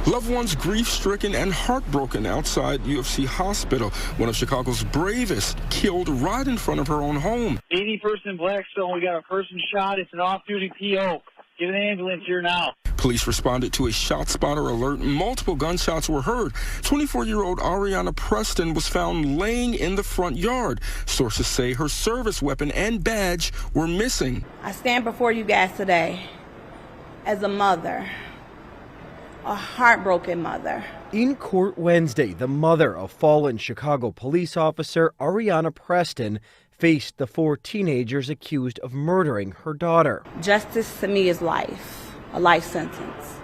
Loved ones grief-stricken and heartbroken outside UFC hospital. One of Chicago's bravest killed right in front of her own home. 81st in Blackstone, we got a person shot. It's an off-duty PO. Get an ambulance here now. Police responded to a shot spotter alert. Multiple gunshots were heard. 24-year-old Ariana Preston was found laying in the front yard. Sources say her service weapon and badge were missing. I stand before you guys today as a mother, a heartbroken mother. In court Wednesday, the mother of fallen Chicago police officer Ariana Preston faced the 4 teenagers accused of murdering her daughter. Justice to me is life, a life sentence.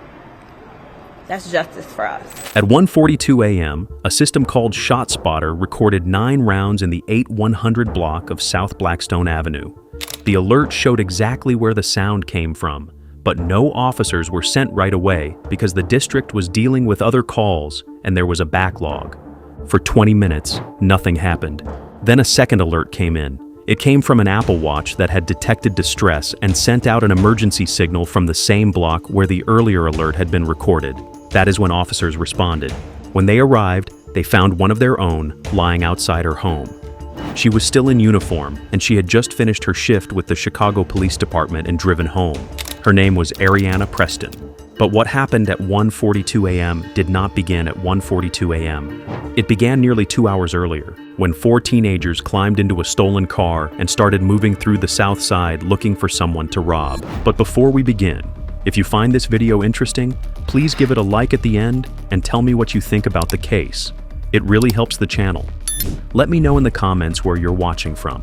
That's justice for us. At 1:42 a.m., a system called ShotSpotter recorded 9 rounds in the 8100 block of South Blackstone Avenue. The alert showed exactly where the sound came from, but no officers were sent right away because the district was dealing with other calls and there was a backlog. For 20 minutes, nothing happened. Then a second alert came in. It came from an Apple Watch that had detected distress and sent out an emergency signal from the same block where the earlier alert had been recorded. That is when officers responded. When they arrived, they found one of their own lying outside her home. She was still in uniform, and she had just finished her shift with the Chicago Police Department and driven home. Her name was Ariana Preston. But what happened at 1:42 a.m. did not begin at 1:42 a.m. It began nearly 2 hours earlier, when 4 teenagers climbed into a stolen car and started moving through the south side looking for someone to rob. But before we begin, if you find this video interesting, please give it a like at the end and tell me what you think about the case. It really helps the channel. Let me know in the comments where you're watching from.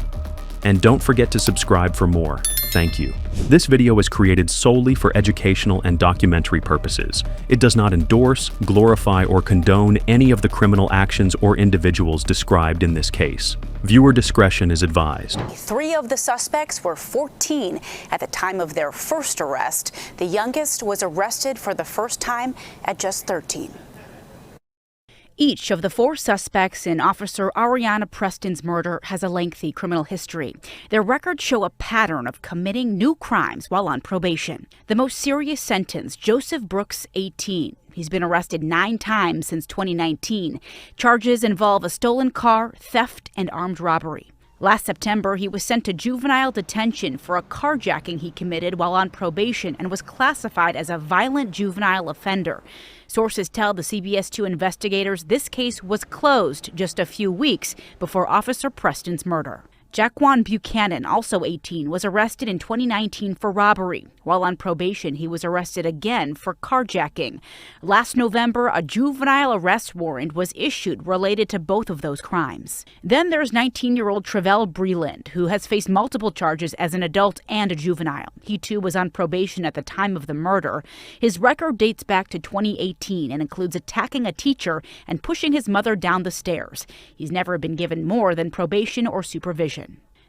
And don't forget to subscribe for more. Thank you. This video is created solely for educational and documentary purposes. It does not endorse, glorify, or condone any of the criminal actions or individuals described in this case. Viewer discretion is advised. 3 of the suspects were 14 at the time of their first arrest. The youngest was arrested for the first time at just 13. Each of the 4 suspects in Officer Ariana Preston's murder has a lengthy criminal history. Their records show a pattern of committing new crimes while on probation. The most serious sentence, Joseph Brooks, 18. He's been arrested 9 times since 2019. Charges involve a stolen car, theft, and armed robbery. Last September, he was sent to juvenile detention for a carjacking he committed while on probation and was classified as a violent juvenile offender. Sources tell the CBS 2 investigators this case was closed just a few weeks before Officer Preston's murder. Jaquan Buchanan, also 18, was arrested in 2019 for robbery. While on probation, he was arrested again for carjacking. Last November, a juvenile arrest warrant was issued related to both of those crimes. Then there's 19-year-old Travell Breland, who has faced multiple charges as an adult and a juvenile. He, too, was on probation at the time of the murder. His record dates back to 2018 and includes attacking a teacher and pushing his mother down the stairs. He's never been given more than probation or supervision.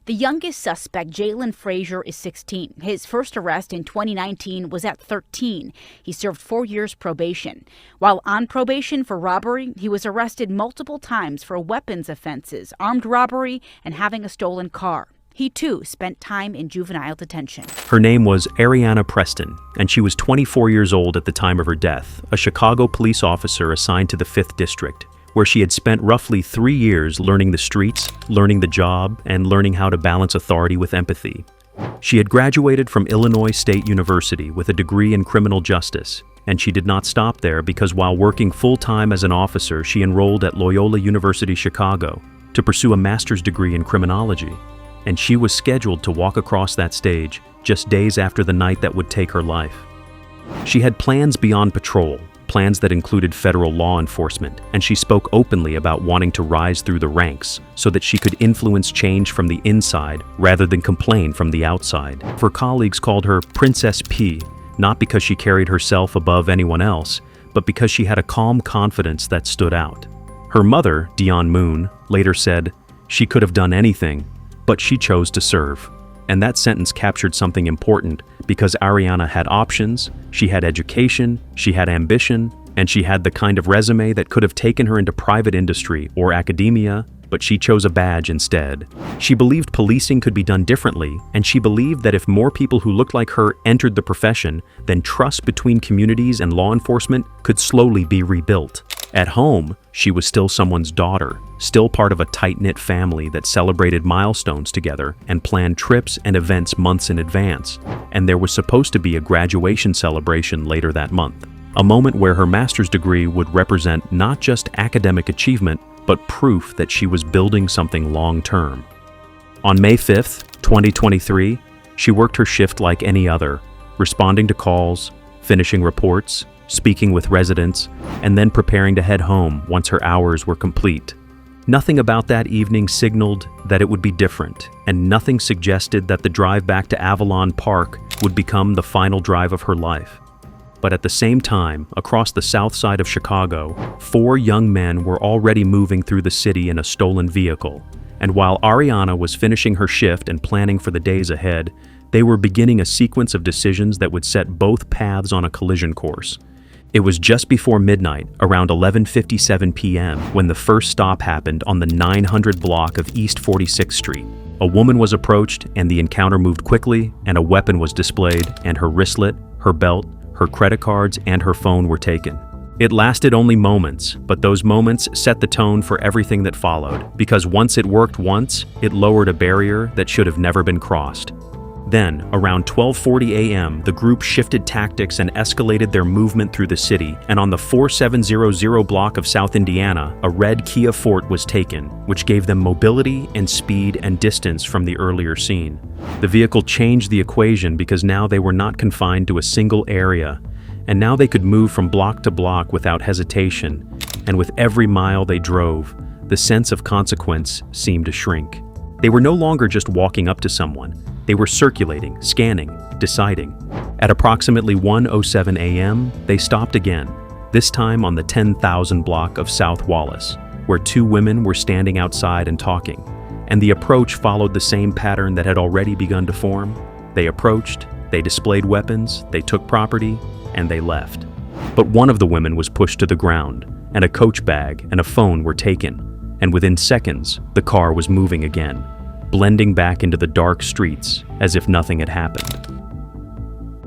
The youngest suspect, Jalen Frazier, is 16. His first arrest in 2019 was at 13. He served 4 years probation. While on probation for robbery, he was arrested multiple times for weapons offenses, armed robbery, and having a stolen car. He, too, spent time in juvenile detention. Her name was Ariana Preston, and she was 24 years old at the time of her death, a Chicago police officer assigned to the 5th District, where she had spent roughly 3 years learning the streets, learning the job, and learning how to balance authority with empathy. She had graduated from Illinois State University with a degree in criminal justice, and she did not stop there because while working full-time as an officer, she enrolled at Loyola University Chicago to pursue a master's degree in criminology. And she was scheduled to walk across that stage just days after the night that would take her life. She had plans beyond patrol, plans that included federal law enforcement, and she spoke openly about wanting to rise through the ranks so that she could influence change from the inside rather than complain from the outside. Her colleagues called her Princess P, not because she carried herself above anyone else, but because she had a calm confidence that stood out. Her mother, Dion Moon, later said, "She could have done anything, but she chose to serve." And that sentence captured something important because Ariana had options, she had education, she had ambition, and she had the kind of resume that could have taken her into private industry or academia, but she chose a badge instead. She believed policing could be done differently, and she believed that if more people who looked like her entered the profession, then trust between communities and law enforcement could slowly be rebuilt. At home, she was still someone's daughter, still part of a tight-knit family that celebrated milestones together and planned trips and events months in advance. And there was supposed to be a graduation celebration later that month, a moment where her master's degree would represent not just academic achievement, but proof that she was building something long-term. On May 5th, 2023, she worked her shift like any other, responding to calls, finishing reports, speaking with residents, and then preparing to head home once her hours were complete. Nothing about that evening signaled that it would be different, and nothing suggested that the drive back to Avalon Park would become the final drive of her life. But at the same time, across the south side of Chicago, 4 young men were already moving through the city in a stolen vehicle. And while Ariana was finishing her shift and planning for the days ahead, they were beginning a sequence of decisions that would set both paths on a collision course. It was just before midnight, around 11:57 p.m., when the first stop happened on the 900 block of East 46th Street. A woman was approached, and the encounter moved quickly, and a weapon was displayed, and her wristlet, her belt, her credit cards, and her phone were taken. It lasted only moments, but those moments set the tone for everything that followed, because once it worked once, it lowered a barrier that should have never been crossed. Then, around 12:40 a.m., the group shifted tactics and escalated their movement through the city, and on the 4700 block of South Indiana, a red Kia Forte was taken, which gave them mobility and speed and distance from the earlier scene. The vehicle changed the equation because now they were not confined to a single area, and now they could move from block to block without hesitation, and with every mile they drove, the sense of consequence seemed to shrink. They were no longer just walking up to someone. They were circulating, scanning, deciding. At approximately 1:07 a.m., they stopped again, this time on the 10,000 block of South Wallace, where 2 women were standing outside and talking. And the approach followed the same pattern that had already begun to form. They approached, they displayed weapons, they took property, and they left. But one of the women was pushed to the ground, and a coach bag and a phone were taken. And within seconds, the car was moving again, blending back into the dark streets as if nothing had happened.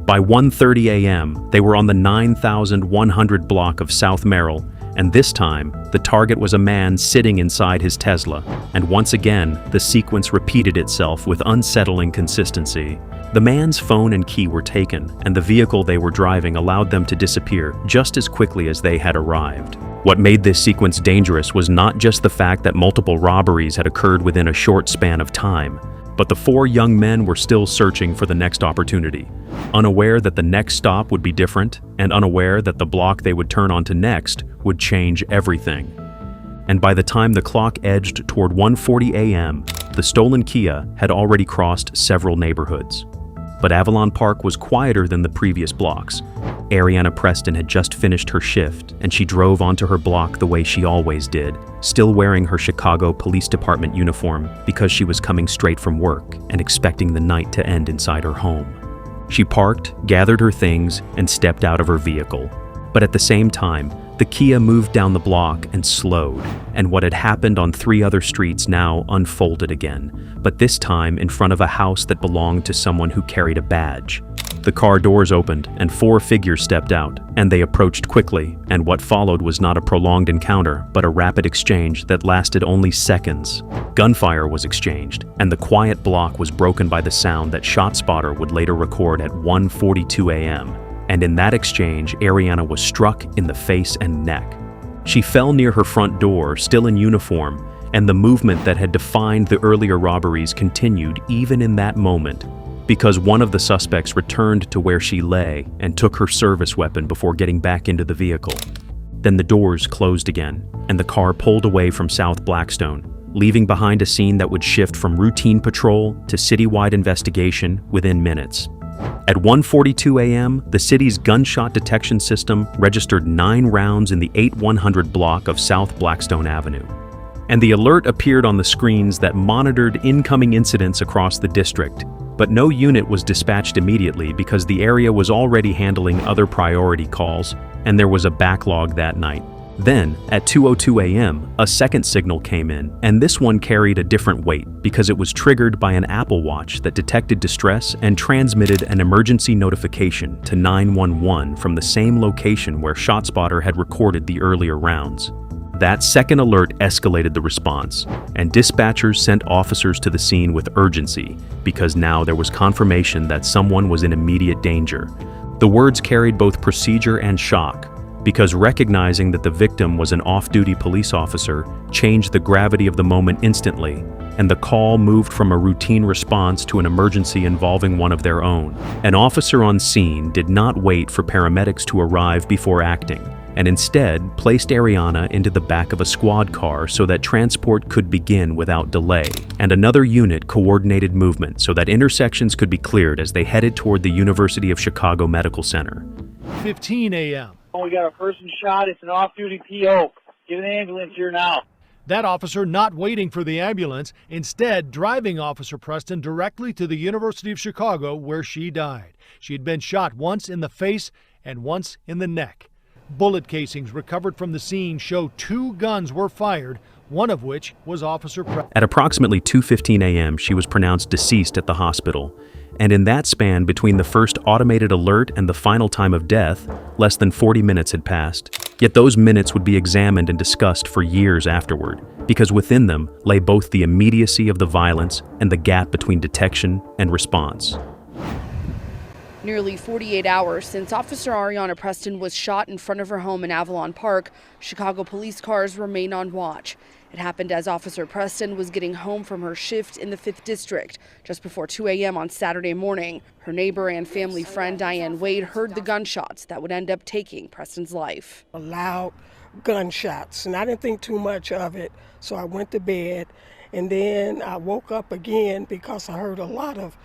By 1:30 a.m., they were on the 9,100 block of South Merrill, and this time, the target was a man sitting inside his Tesla, and once again, the sequence repeated itself with unsettling consistency. The man's phone and key were taken, and the vehicle they were driving allowed them to disappear just as quickly as they had arrived. What made this sequence dangerous was not just the fact that multiple robberies had occurred within a short span of time, but the 4 young men were still searching for the next opportunity, unaware that the next stop would be different, and unaware that the block they would turn onto next would change everything. And by the time the clock edged toward 1:40 a.m., the stolen Kia had already crossed several neighborhoods. But Avalon Park was quieter than the previous blocks. Ariana Preston had just finished her shift, and she drove onto her block the way she always did, still wearing her Chicago Police Department uniform because she was coming straight from work and expecting the night to end inside her home. She parked, gathered her things, and stepped out of her vehicle. But at the same time, the Kia moved down the block and slowed, and what had happened on 3 other streets now unfolded again, but this time in front of a house that belonged to someone who carried a badge. The car doors opened, and 4 figures stepped out, and they approached quickly, and what followed was not a prolonged encounter, but a rapid exchange that lasted only seconds. Gunfire was exchanged, and the quiet block was broken by the sound that ShotSpotter would later record at 1:42 a.m. And in that exchange, Ariana was struck in the face and neck. She fell near her front door, still in uniform, and the movement that had defined the earlier robberies continued even in that moment, because one of the suspects returned to where she lay and took her service weapon before getting back into the vehicle. Then the doors closed again, and the car pulled away from South Blackstone, leaving behind a scene that would shift from routine patrol to citywide investigation within minutes. At 1:42 a.m., the city's gunshot detection system registered 9 rounds in the 8100 block of South Blackstone Avenue. And the alert appeared on the screens that monitored incoming incidents across the district, but no unit was dispatched immediately because the area was already handling other priority calls, and there was a backlog that night. Then, at 2:02 a.m., a second signal came in, and this one carried a different weight because it was triggered by an Apple Watch that detected distress and transmitted an emergency notification to 911 from the same location where ShotSpotter had recorded the earlier rounds. That second alert escalated the response, and dispatchers sent officers to the scene with urgency because now there was confirmation that someone was in immediate danger. The words carried both procedure and shock, because recognizing that the victim was an off-duty police officer changed the gravity of the moment instantly, and the call moved from a routine response to an emergency involving one of their own. An officer on scene did not wait for paramedics to arrive before acting, and instead placed Ariana into the back of a squad car so that transport could begin without delay, and another unit coordinated movement so that intersections could be cleared as they headed toward the University of Chicago Medical Center. 15 a.m. We got a person shot. It's an off-duty PO. Get an ambulance here now. That officer not waiting for the ambulance, instead driving Officer Preston directly to the University of Chicago where she died. She had been shot once in the face and once in the neck. Bullet casings recovered from the scene show 2 guns were fired, one of which was Officer Preston. At approximately 2:15 a.m., she was pronounced deceased at the hospital. And in that span between the first automated alert and the final time of death, less than 40 minutes had passed. Yet those minutes would be examined and discussed for years afterward, because within them lay both the immediacy of the violence and the gap between detection and response. Nearly 48 hours since Officer Ariana Preston was shot in front of her home in Avalon Park, Chicago police cars remain on watch. It happened as Officer Preston was getting home from her shift in the 5th District just before 2 a.m. on Saturday morning. Her neighbor and family friend Diane Wade heard the gunshots that would end up taking Preston's life. Loud gunshots, and I didn't think too much of it, so I went to bed, and then I woke up again because I heard a lot of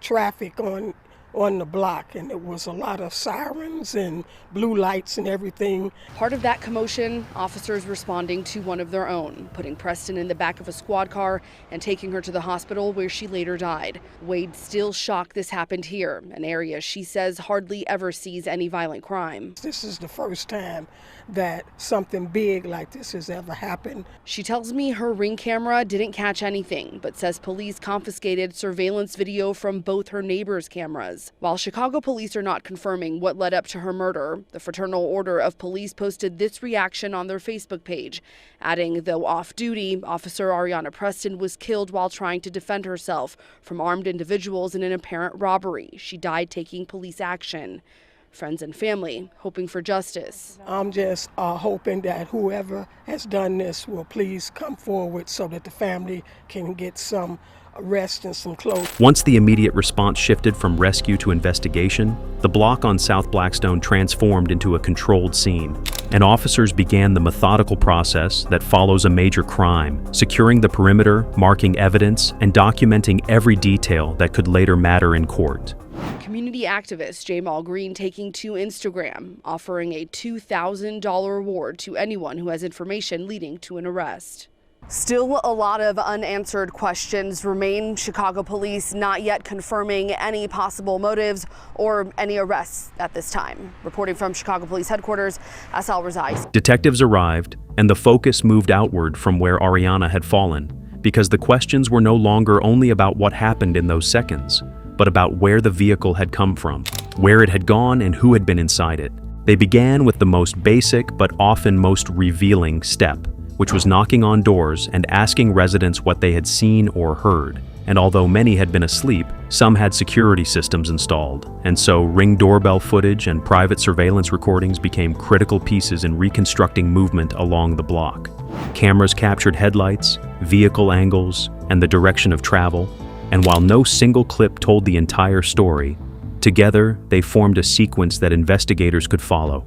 traffic on the block, and it was a lot of sirens and blue lights and everything. Part of that commotion, officers responding to one of their own, putting Preston in the back of a squad car and taking her to the hospital where she later died. Wade still shocked this happened here, an area she says hardly ever sees any violent crime. This is the first time that something big like this has ever happened. She tells me her Ring camera didn't catch anything, but says police confiscated surveillance video from both her neighbors' cameras. While Chicago police are not confirming what led up to her murder, the Fraternal Order of Police posted this reaction on their Facebook page, adding, though off-duty, Officer Ariana Preston was killed while trying to defend herself from armed individuals in an apparent robbery. She died taking police action. Friends and family hoping for justice. I'm just hoping that whoever has done this will please come forward so that the family can get some rest and some closure. Once the immediate response shifted from rescue to investigation, the block on South Blackstone transformed into a controlled scene, and officers began the methodical process that follows a major crime, securing the perimeter, marking evidence, and documenting every detail that could later matter in court. Community activist Jamal Green taking to Instagram, offering a $2,000 reward to anyone who has information leading to an arrest. Still a lot of unanswered questions remain. Chicago police not yet confirming any possible motives or any arrests at this time. Reporting from Chicago Police Headquarters, Asal Razai. Detectives arrived, and the focus moved outward from where Ariana had fallen, because the questions were no longer only about what happened in those seconds, but about where the vehicle had come from, where it had gone, and who had been inside it. They began with the most basic but often most revealing step, which was knocking on doors and asking residents what they had seen or heard. And although many had been asleep, some had security systems installed, and so Ring doorbell footage and private surveillance recordings became critical pieces in reconstructing movement along the block. Cameras captured headlights, vehicle angles, and the direction of travel, and while no single clip told the entire story, together they formed a sequence that investigators could follow.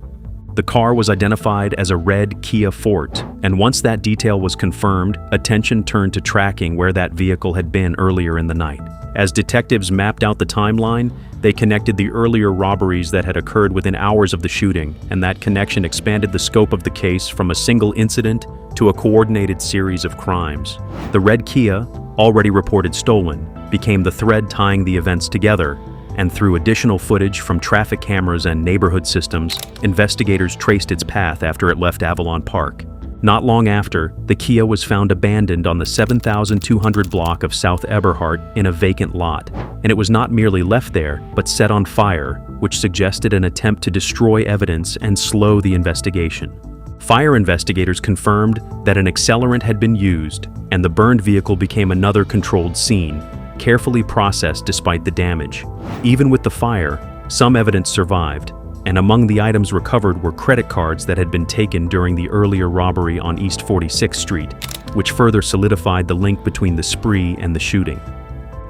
The car was identified as a red Kia Forte, and once that detail was confirmed, attention turned to tracking where that vehicle had been earlier in the night. As detectives mapped out the timeline, they connected the earlier robberies that had occurred within hours of the shooting, and that connection expanded the scope of the case from a single incident to a coordinated series of crimes. The red Kia, already reported stolen, became the thread tying the events together, and through additional footage from traffic cameras and neighborhood systems, investigators traced its path after it left Avalon Park. Not long after, the Kia was found abandoned on the 7,200 block of South Eberhard in a vacant lot, and it was not merely left there, but set on fire, which suggested an attempt to destroy evidence and slow the investigation. Fire investigators confirmed that an accelerant had been used, and the burned vehicle became another controlled scene, carefully processed despite the damage. Even with the fire, some evidence survived, and among the items recovered were credit cards that had been taken during the earlier robbery on East 46th Street, which further solidified the link between the spree and the shooting.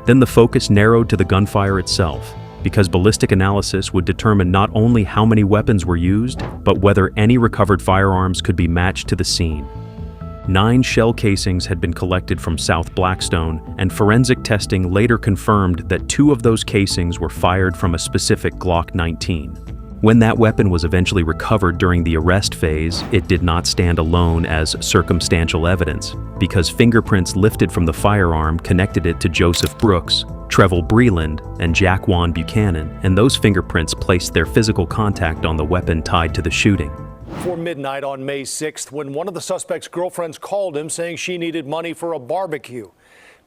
Then the focus narrowed to the gunfire itself, because ballistic analysis would determine not only how many weapons were used, but whether any recovered firearms could be matched to the scene. 9 shell casings had been collected from South Blackstone, and forensic testing later confirmed that 2 of those casings were fired from a specific Glock 19. When that weapon was eventually recovered during the arrest phase, it did not stand alone as circumstantial evidence, because fingerprints lifted from the firearm connected it to Joseph Brooks, Trevor Breland, and Jaquan Buchanan, and those fingerprints placed their physical contact on the weapon tied to the shooting. Before midnight on May 6th, when one of the suspect's girlfriends called him saying she needed money for a barbecue.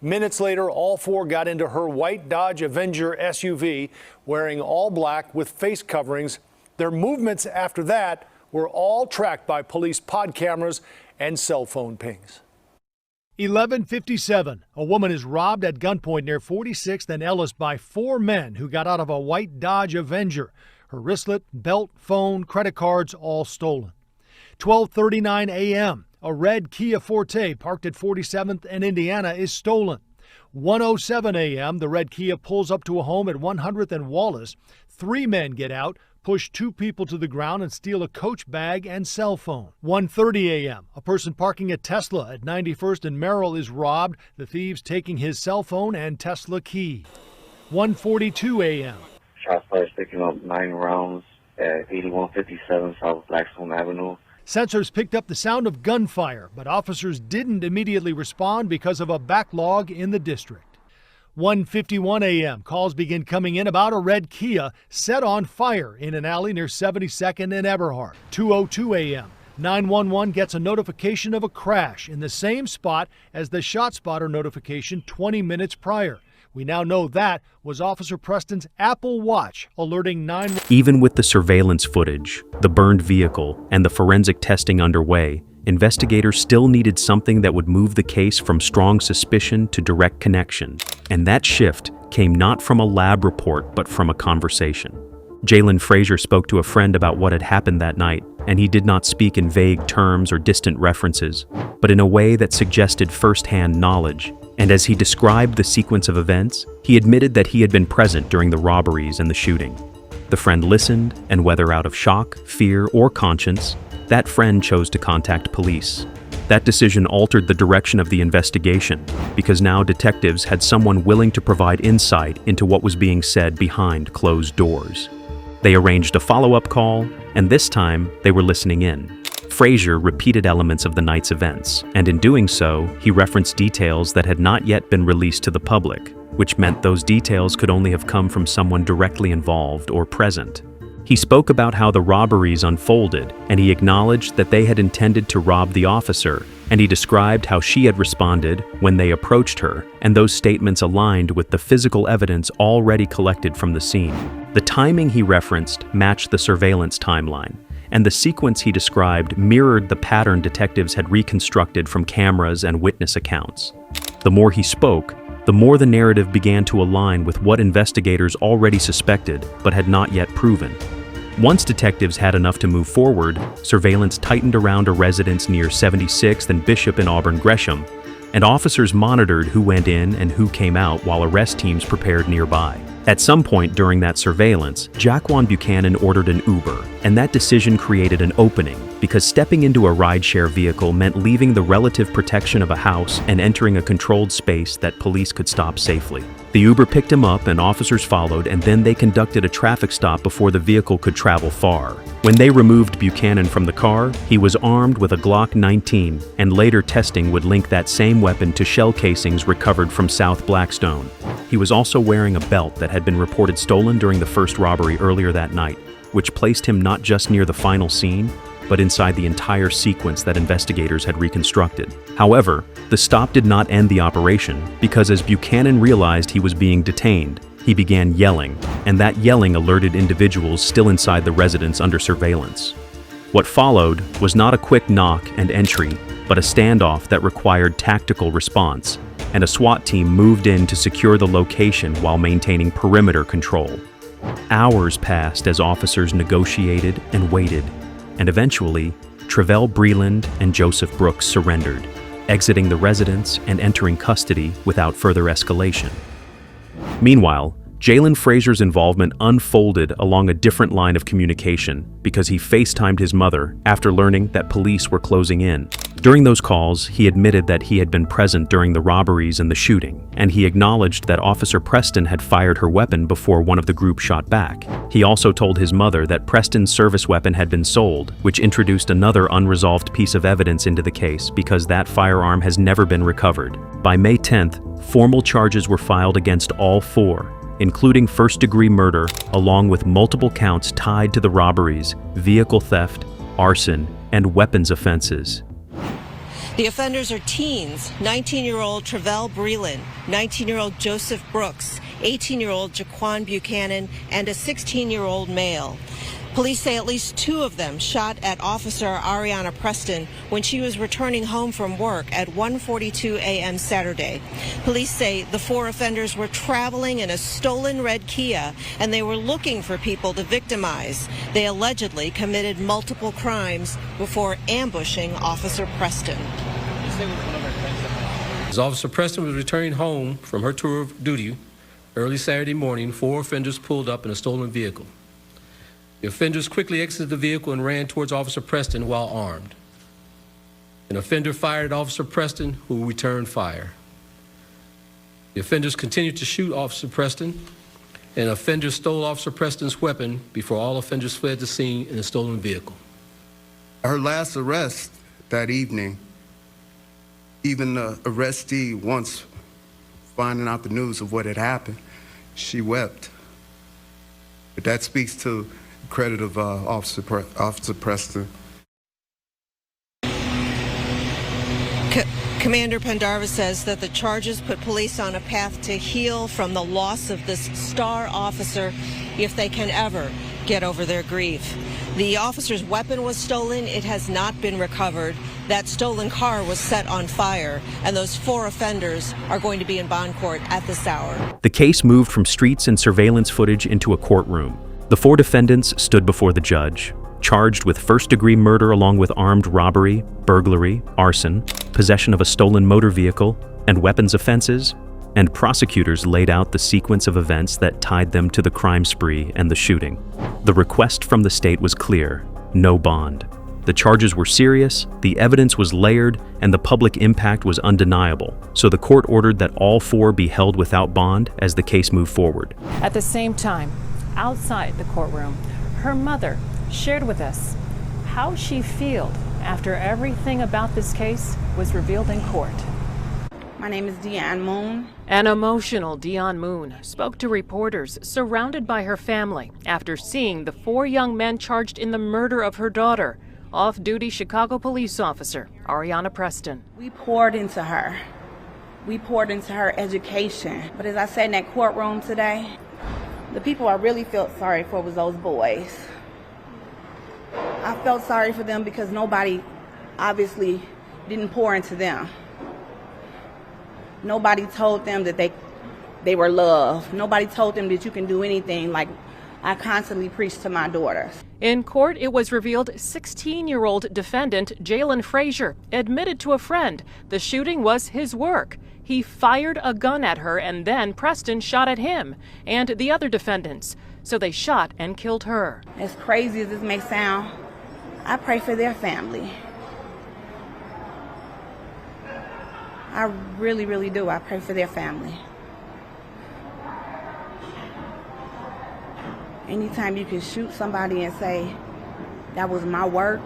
Minutes later, all 4 got into her white Dodge Avenger SUV, wearing all black with face coverings. Their movements after that were all tracked by police pod cameras and cell phone pings. 11:57. A woman is robbed at gunpoint near 46th and Ellis by 4 men who got out of a white Dodge Avenger. Her wristlet, belt, phone, credit cards, all stolen. 12:39 a.m. A red Kia Forte parked at 47th and Indiana is stolen. 1:07 a.m. The red Kia pulls up to a home at 100th and Wallace. 3 men get out, push 2 people to the ground and steal a Coach bag and cell phone. 1:30 a.m. A person parking a Tesla at 91st and Merrill is robbed, the thieves taking his cell phone and Tesla key. 1:42 a.m. Shots fired picking up 9 rounds at 8157 South Blackstone Avenue. Sensors picked up the sound of gunfire, but officers didn't immediately respond because of a backlog in the district. 1:51 a.m. Calls begin coming in about a red Kia set on fire in an alley near 72nd and Eberhard. 2:02 a.m. 911 gets a notification of a crash in the same spot as the ShotSpotter notification 20 minutes prior. We now know that was Officer Preston's Apple Watch alerting 911. Even with the surveillance footage, the burned vehicle, and the forensic testing underway, investigators still needed something that would move the case from strong suspicion to direct connection. And that shift came not from a lab report, but from a conversation. Jalen Frazier spoke to a friend about what had happened that night, and he did not speak in vague terms or distant references, but in a way that suggested firsthand knowledge. And as he described the sequence of events, he admitted that he had been present during the robberies and the shooting. The friend listened, and whether out of shock, fear, or conscience, that friend chose to contact police. That decision altered the direction of the investigation, because now detectives had someone willing to provide insight into what was being said behind closed doors. They arranged a follow-up call, and this time they were listening in. Frazier repeated elements of the night's events, and in doing so, he referenced details that had not yet been released to the public, which meant those details could only have come from someone directly involved or present. He spoke about how the robberies unfolded, and he acknowledged that they had intended to rob the officer, and he described how she had responded when they approached her, and those statements aligned with the physical evidence already collected from the scene. The timing he referenced matched the surveillance timeline, and the sequence he described mirrored the pattern detectives had reconstructed from cameras and witness accounts. The more he spoke, the more the narrative began to align with what investigators already suspected but had not yet proven. Once detectives had enough to move forward, surveillance tightened around a residence near 76th and Bishop in Auburn Gresham, and officers monitored who went in and who came out while arrest teams prepared nearby. At some point during that surveillance, Jaquan Buchanan ordered an Uber, and that decision created an opening because stepping into a rideshare vehicle meant leaving the relative protection of a house and entering a controlled space that police could stop safely. The Uber picked him up and officers followed, and then they conducted a traffic stop before the vehicle could travel far. When they removed Buchanan from the car, he was armed with a Glock 19, and later testing would link that same weapon to shell casings recovered from South Blackstone. He was also wearing a belt that had been reported stolen during the first robbery earlier that night, which placed him not just near the final scene, but inside the entire sequence that investigators had reconstructed. However, the stop did not end the operation, because as Buchanan realized he was being detained, he began yelling, and that yelling alerted individuals still inside the residence under surveillance. What followed was not a quick knock and entry, but a standoff that required tactical response, and a SWAT team moved in to secure the location while maintaining perimeter control. Hours passed as officers negotiated and waited, and eventually, Travell Breland and Joseph Brooks surrendered, exiting the residence and entering custody without further escalation. Meanwhile, Jalen Frazier's involvement unfolded along a different line of communication because he FaceTimed his mother after learning that police were closing in. During those calls, he admitted that he had been present during the robberies and the shooting, and he acknowledged that Officer Preston had fired her weapon before one of the group shot back. He also told his mother that Preston's service weapon had been sold, which introduced another unresolved piece of evidence into the case because that firearm has never been recovered. By May 10th, formal charges were filed against all four, including first-degree murder, along with multiple counts tied to the robberies, vehicle theft, arson, and weapons offenses. The offenders are teens: 19-year-old Travell Breland, 19-year-old Joseph Brooks, 18-year-old Jaquan Buchanan, and a 16-year-old male. Police say at least two of them shot at Officer Ariana Preston when she was returning home from work at 1:42 a.m. Saturday. Police say the four offenders were traveling in a stolen red Kia and they were looking for people to victimize. They allegedly committed multiple crimes before ambushing Officer Preston. As Officer Preston was returning home from her tour of duty early Saturday morning, four offenders pulled up in a stolen vehicle. The offenders quickly exited the vehicle and ran towards Officer Preston while armed. An offender fired at Officer Preston, who returned fire. The offenders continued to shoot Officer Preston, and offenders stole Officer Preston's weapon before all offenders fled the scene in a stolen vehicle. Her last arrest that evening, even the arrestee, once finding out the news of what had happened, she wept. But that speaks to credit of Officer Preston. Commander Pendarvis says that the charges put police on a path to heal from the loss of this star officer if they can ever get over their grief. The officer's weapon was stolen. It has not been recovered. That stolen car was set on fire, and those four offenders are going to be in bond court at this hour. The case moved from streets and surveillance footage into a courtroom. The four defendants stood before the judge, charged with first-degree murder along with armed robbery, burglary, arson, possession of a stolen motor vehicle, and weapons offenses, and prosecutors laid out the sequence of events that tied them to the crime spree and the shooting. The request from the state was clear: no bond. The charges were serious, the evidence was layered, and the public impact was undeniable, so the court ordered that all four be held without bond as the case moved forward. At the same time, outside the courtroom, her mother shared with us how she felt after everything about this case was revealed in court. My name is Deanne Moon. An emotional Deanne Moon spoke to reporters surrounded by her family after seeing the four young men charged in the murder of her daughter, off-duty Chicago police officer Ariana Preston. We poured into her. We poured into her education. But as I said in that courtroom today, the people I really felt sorry for was those boys. I felt sorry for them because nobody obviously didn't pour into them. Nobody told them that they were loved. Nobody told them that you can do anything like I constantly preach to my daughters. In court, it was revealed 16-year-old defendant Jalen Frazier admitted to a friend the shooting was his work. He fired a gun at her and then Preston shot at him and the other defendants. So they shot and killed her. As crazy as this may sound, I pray for their family. I really, really do. I pray for their family. Anytime you can shoot somebody and say, that was my work,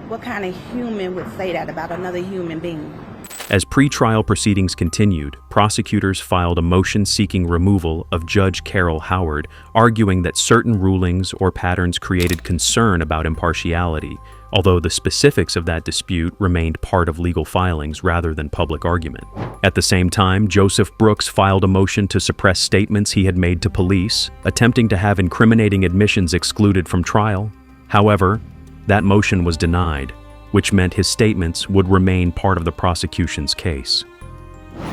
what kind of human would say that about another human being? As pre-trial proceedings continued, prosecutors filed a motion seeking removal of Judge Carol Howard, arguing that certain rulings or patterns created concern about impartiality, although the specifics of that dispute remained part of legal filings rather than public argument. At the same time, Joseph Brooks filed a motion to suppress statements he had made to police, attempting to have incriminating admissions excluded from trial. However, that motion was denied, which meant his statements would remain part of the prosecution's case.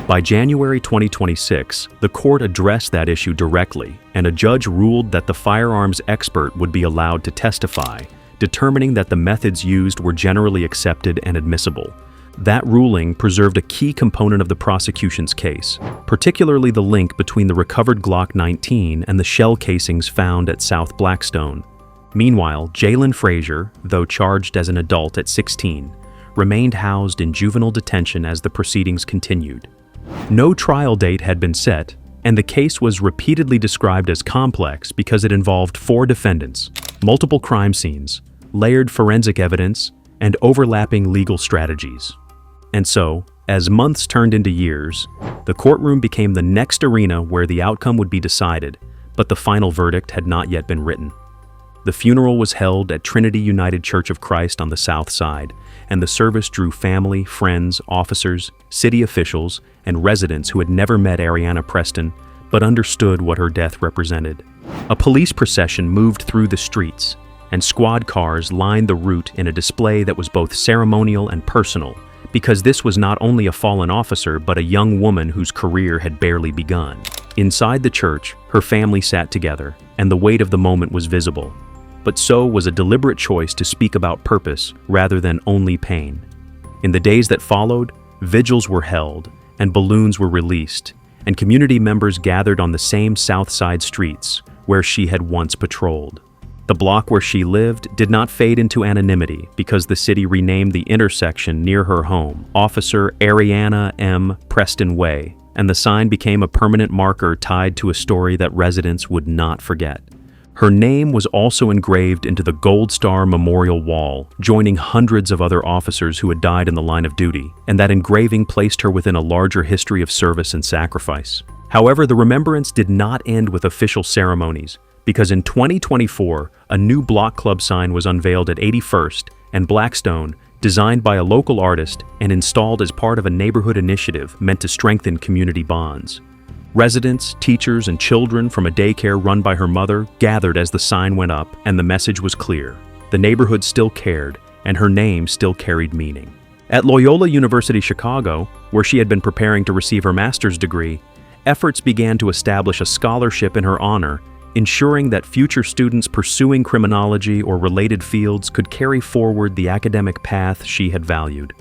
By January 2026, the court addressed that issue directly, and a judge ruled that the firearms expert would be allowed to testify, determining that the methods used were generally accepted and admissible. That ruling preserved a key component of the prosecution's case, particularly the link between the recovered Glock 19 and the shell casings found at South Blackstone. Meanwhile, Jalen Frazier, though charged as an adult at 16, remained housed in juvenile detention as the proceedings continued. No trial date had been set, and the case was repeatedly described as complex because it involved 4 defendants, multiple crime scenes, layered forensic evidence, and overlapping legal strategies. And so, as months turned into years, the courtroom became the next arena where the outcome would be decided, but the final verdict had not yet been written. The funeral was held at Trinity United Church of Christ on the South Side, and the service drew family, friends, officers, city officials, and residents who had never met Ariana Preston but understood what her death represented. A police procession moved through the streets, and squad cars lined the route in a display that was both ceremonial and personal, because this was not only a fallen officer but a young woman whose career had barely begun. Inside the church, her family sat together, and the weight of the moment was visible. But so was a deliberate choice to speak about purpose rather than only pain. In the days that followed, vigils were held, and balloons were released, and community members gathered on the same South Side streets where she had once patrolled. The block where she lived did not fade into anonymity because the city renamed the intersection near her home Officer Ariana M. Preston Way, and the sign became a permanent marker tied to a story that residents would not forget. Her name was also engraved into the Gold Star Memorial Wall, joining hundreds of other officers who had died in the line of duty, and that engraving placed her within a larger history of service and sacrifice. However, the remembrance did not end with official ceremonies, because in 2024, a new block club sign was unveiled at 81st and Blackstone, designed by a local artist and installed as part of a neighborhood initiative meant to strengthen community bonds. Residents, teachers, and children from a daycare run by her mother gathered as the sign went up, and the message was clear. The neighborhood still cared, and her name still carried meaning. At Loyola University Chicago, where she had been preparing to receive her master's degree, efforts began to establish a scholarship in her honor, ensuring that future students pursuing criminology or related fields could carry forward the academic path she had valued.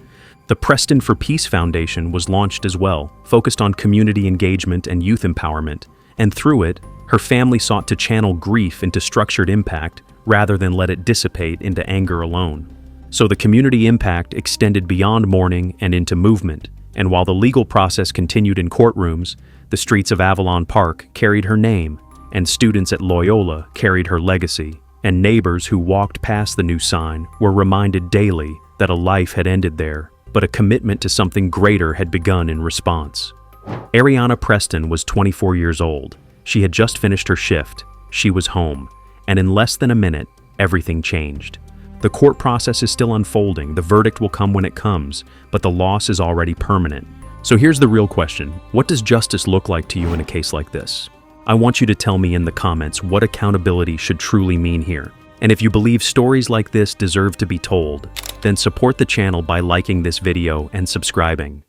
The Preston for Peace Foundation was launched as well, focused on community engagement and youth empowerment, and through it, her family sought to channel grief into structured impact rather than let it dissipate into anger alone. So the community impact extended beyond mourning and into movement, and while the legal process continued in courtrooms, the streets of Avalon Park carried her name, and students at Loyola carried her legacy, and neighbors who walked past the new sign were reminded daily that a life had ended there, but a commitment to something greater had begun in response. Ariana Preston was 24 years old. She had just finished her shift. She was home. And in less than a minute, everything changed. The court process is still unfolding. The verdict will come when it comes, but the loss is already permanent. So here's the real question. What does justice look like to you in a case like this? I want you to tell me in the comments what accountability should truly mean here. And if you believe stories like this deserve to be told, then support the channel by liking this video and subscribing.